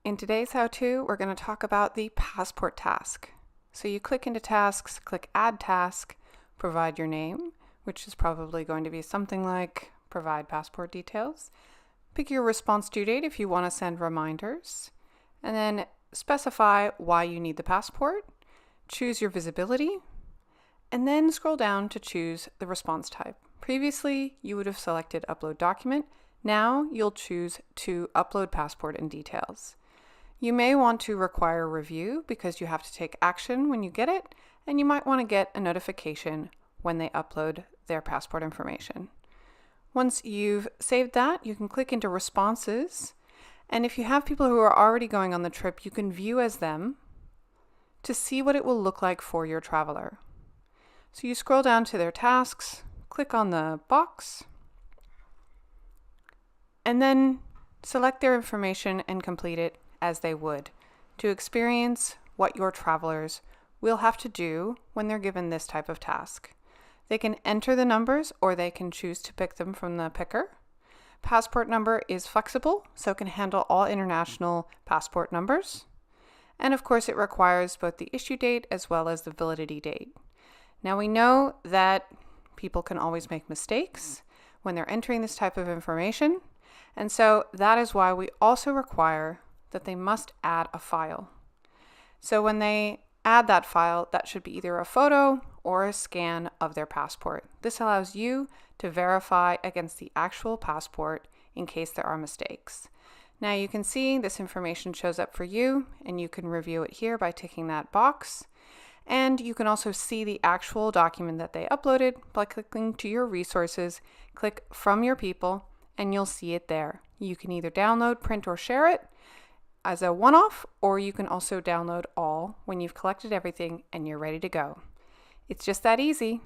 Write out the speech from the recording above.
In today's how-to, we're going to talk about the passport task. So you click into tasks, click add task, provide your name, which is probably going to be something like provide passport details. Pick your response due date if you want to send reminders, and then specify why you need the passport, choose your visibility, and then scroll down to choose the response type. Previously, you would have selected upload document. Now you'll choose to upload passport and details. You may want to require review because you have to take action when you get it, and you might want to get a notification when they upload their passport information. Once you've saved that, you can click into responses, and if you have people who are already going on the trip, you can view as them to see what it will look like for your traveler. So you scroll down to their tasks, click on the box, and then select their information and complete it as they would to experience what your travelers will have to do when they're given this type of task. They can enter the numbers or they can choose to pick them from the picker. Passport number is flexible, so it can handle all international passport numbers. And of course, it requires both the issue date as well as the validity date. Now we know that people can always make mistakes when they're entering this type of information. And so that is why we also require that they must add a file. So when they add that file, that should be either a photo or a scan of their passport. This allows you to verify against the actual passport in case there are mistakes. Now you can see this information shows up for you, and you can review it here by ticking that box. And you can also see the actual document that they uploaded by clicking to your resources, click from your people, and you'll see it there. You can either download, print, or share it as a one-off, or you can also download all when you've collected everything and you're ready to go. It's just that easy.